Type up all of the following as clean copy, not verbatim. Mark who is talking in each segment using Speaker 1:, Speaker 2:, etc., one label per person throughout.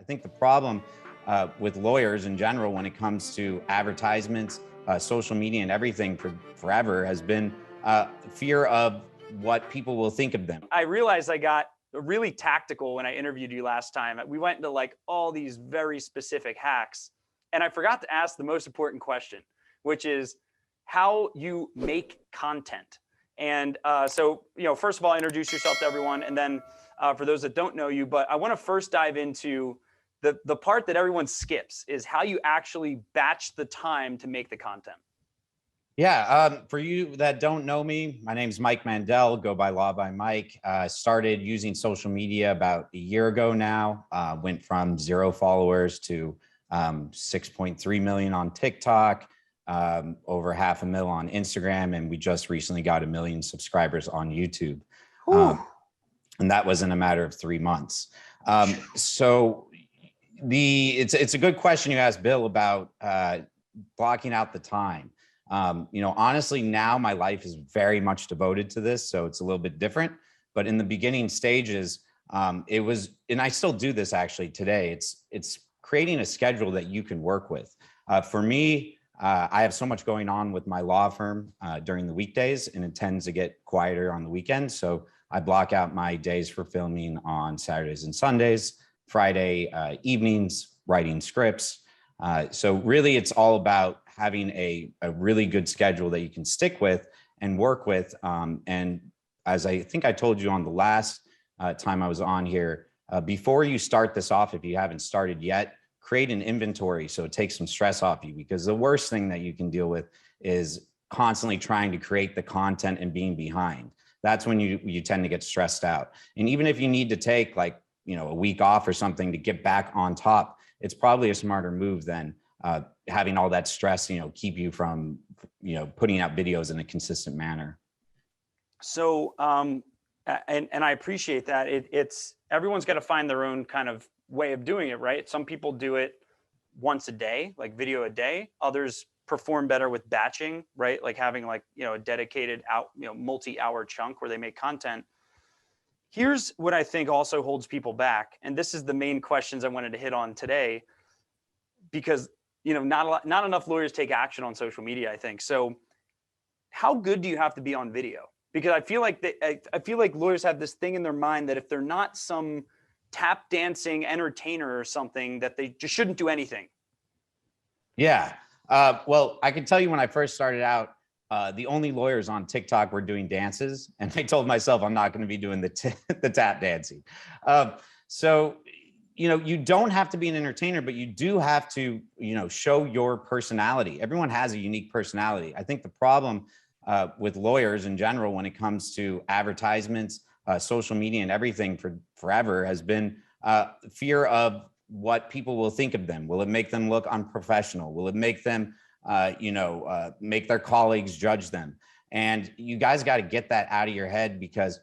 Speaker 1: think the problem with lawyers in general when it comes to advertisements, social media and everything forever has been fear of what people will think of them.
Speaker 2: I realized I got really tactical when I interviewed you last time. We went into like all these very specific hacks, and I forgot to ask the most important question, which is how you make content. And so, first of all, introduce yourself to everyone, and then for those that don't know you, but I want to first dive into the part that everyone skips is how you actually batch the time to make the content.
Speaker 1: Yeah, for you that don't know me, my name's Mike Mandell, go by Law by Mike. Started using social media about a year ago now. Went from 0 followers to 6.3 million on TikTok, over 500,000 on Instagram, and we just recently got 1 million subscribers on YouTube. And that was in a matter of 3 months. So it's a good question you asked, Bill, about blocking out the time. Honestly, now my life is very much devoted to this, so it's a little bit different. But in the beginning stages, it was, and I still do this actually today. It's creating a schedule that you can work with. For me, I have so much going on with my law firm during the weekdays, and it tends to get quieter on the weekends. So I block out my days for filming on Saturdays and Sundays, Friday evenings, writing scripts. So really, it's all about having a really good schedule that you can stick with and work with. And as I think I told you on the last time I was on here, before you start this off, if you haven't started yet, create an inventory so it takes some stress off you, because the worst thing that you can deal with is constantly trying to create the content and being behind. That's when you tend to get stressed out. And even if you need to take like, a week off or something to get back on top, it's probably a smarter move than having all that stress, keep you from, putting out videos in a consistent manner.
Speaker 2: So, and I appreciate that. It's everyone's got to find their own kind of way of doing it, right? Some people do it once a day, like video a day. Others perform better with batching, right? Like having like, a dedicated multi-hour chunk where they make content. Here's what I think also holds people back. And this is the main questions I wanted to hit on today, because, not enough lawyers take action on social media, I think. So how good do you have to be on video? Because I feel like lawyers have this thing in their mind that if they're not some tap dancing entertainer or something, that they just shouldn't do anything.
Speaker 1: Yeah. Well, I can tell you when I first started out, the only lawyers on TikTok were doing dances, and I told myself I'm not going to be doing the tap dancing. So, you don't have to be an entertainer, but you do have to, show your personality. Everyone has a unique personality. I think the problem with lawyers in general when it comes to advertisements, social media and everything forever has been fear of what people will think of them. Will it make them look unprofessional? Will it make them make their colleagues judge them? And you guys got to get that out of your head, because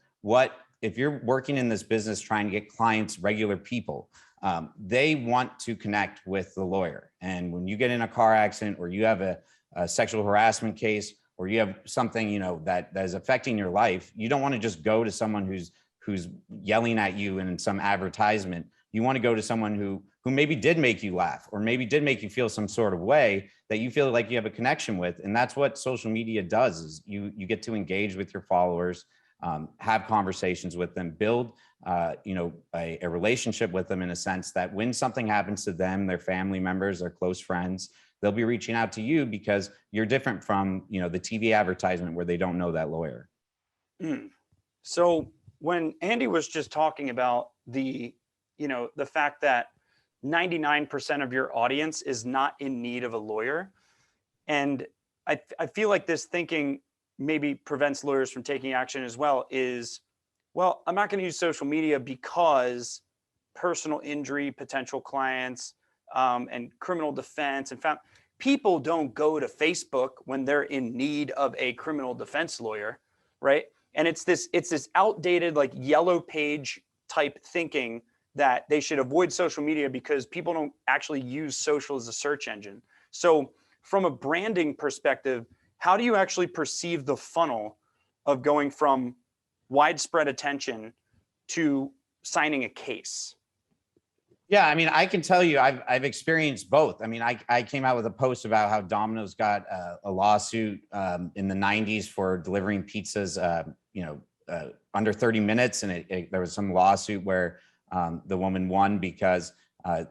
Speaker 1: if you're working in this business trying to get clients, regular people, they want to connect with the lawyer. And when you get in a car accident, or you have a sexual harassment case, or you have something that is affecting your life, you don't want to just go to someone who's yelling at you in some advertisement. You want to go to someone who maybe did make you laugh, or maybe did make you feel some sort of way that you feel like you have a connection with. And that's what social media does, is you get to engage with your followers, have conversations with them, build a relationship with them, in a sense that when something happens to them, their family members, their close friends, they'll be reaching out to you because you're different from the TV advertisement where they don't know that lawyer.
Speaker 2: So when Andy was just talking about the fact that 99% of your audience is not in need of a lawyer, and I feel like this thinking maybe prevents lawyers from taking action as well, is, well, I'm not going to use social media because personal injury, potential clients, and criminal defense. In fact, people don't go to Facebook when they're in need of a criminal defense lawyer, right? And it's this outdated, like, yellow page type thinking that they should avoid social media because people don't actually use social as a search engine. So from a branding perspective, how do you actually perceive the funnel of going from widespread attention to signing a case?
Speaker 1: Yeah, I mean, I can tell you, I've experienced both. I mean, I came out with a post about how Domino's got a lawsuit in the '90s for delivering pizzas, under 30 minutes, and there was some lawsuit where the woman won because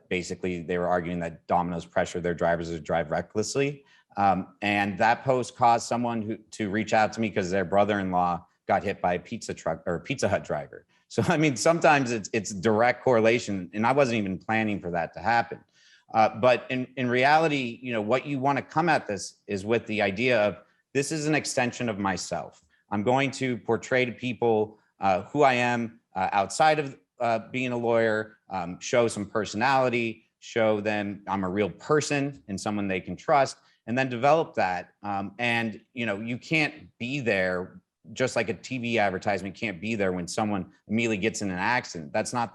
Speaker 1: basically they were arguing that Domino's pressured their drivers to drive recklessly, and that post caused someone to reach out to me because their brother-in-law got hit by a pizza truck or a Pizza Hut driver. So, I mean, sometimes it's direct correlation, and I wasn't even planning for that to happen. But in reality, what you want to come at this is with the idea of this is an extension of myself. I'm going to portray to people who I am outside of being a lawyer, show some personality, show them I'm a real person and someone they can trust, and then develop that. And you can't be there just like a TV advertisement can't be there when someone immediately gets in an accident. That's not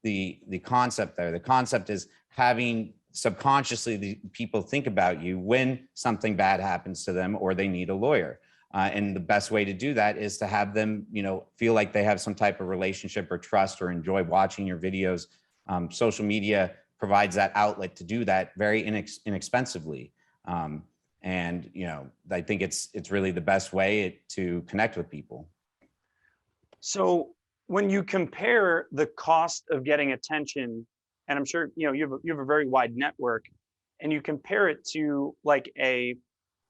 Speaker 1: the concept there. The concept is having subconsciously the people think about you when something bad happens to them or they need a lawyer. And the best way to do that is to have them, feel like they have some type of relationship or trust or enjoy watching your videos. Social media provides that outlet to do that very inexpensively. And I think it's really the best way to connect with people.
Speaker 2: So when you compare the cost of getting attention, and I'm sure you have a very wide network, and you compare it to like a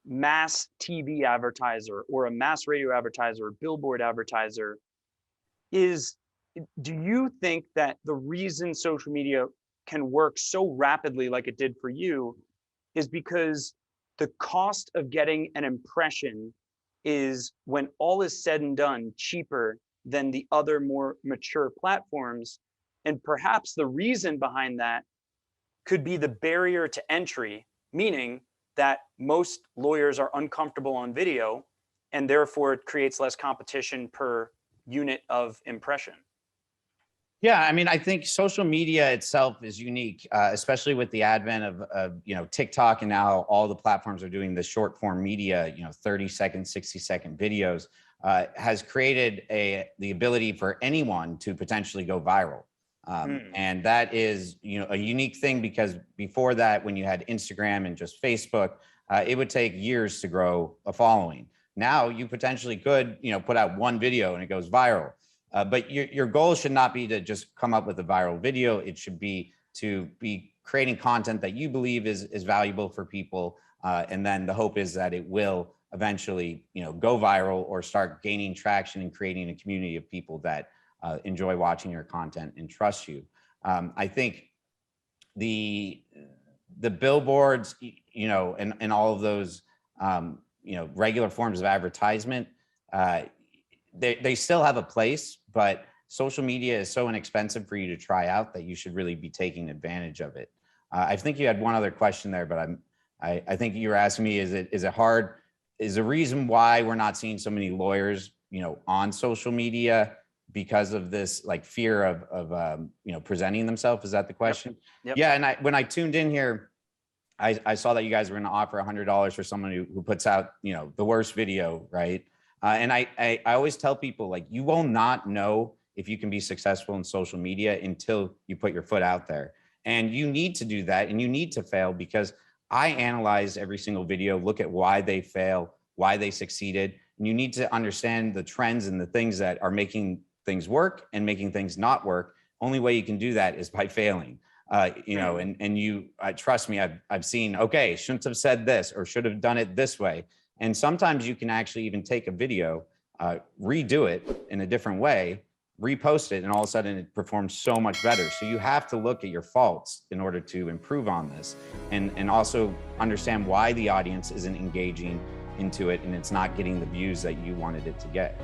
Speaker 2: mass TV advertiser or a mass radio advertiser or billboard advertiser, do you think that the reason social media can work so rapidly like it did for you is because the cost of getting an impression is, when all is said and done, cheaper than the other more mature platforms? And perhaps the reason behind that could be the barrier to entry, meaning that most lawyers are uncomfortable on video, and therefore it creates less competition per unit of impression.
Speaker 1: Yeah, I mean, I think social media itself is unique, especially with the advent of TikTok, and now all the platforms are doing the short form media, 30-second, 60-second videos, has created the ability for anyone to potentially go viral. And that is, a unique thing, because before that, when you had Instagram and just Facebook, it would take years to grow a following. Now you potentially could, put out one video and it goes viral. But your goal should not be to just come up with a viral video. It should be to be creating content that you believe is valuable for people. And then the hope is that it will eventually, go viral or start gaining traction and creating a community of people that enjoy watching your content and trust you. I think the billboards, and all of those, regular forms of advertisement, they still have a place, but social media is so inexpensive for you to try out that you should really be taking advantage of it. I think you had one other question there, but I think you were asking me, is it hard? Is the reason why we're not seeing so many lawyers, on social media because of this like fear of presenting themselves? Is that the question?
Speaker 2: Yep.
Speaker 1: Yeah. And when I tuned in here, I saw that you guys were going to offer $100 for someone who puts out, the worst video, right? And I always tell people, like, you will not know if you can be successful in social media until you put your foot out there. And you need to do that, and you need to fail, because I analyze every single video, look at why they fail, why they succeeded. And you need to understand the trends and the things that are making things work and making things not work. Only way you can do that is by failing. And you trust me, I've seen, okay, shouldn't have said this or should have done it this way. And sometimes you can actually even take a video, redo it in a different way, repost it, and all of a sudden it performs so much better. So you have to look at your faults in order to improve on this, and also understand why the audience isn't engaging into it and it's not getting the views that you wanted it to get.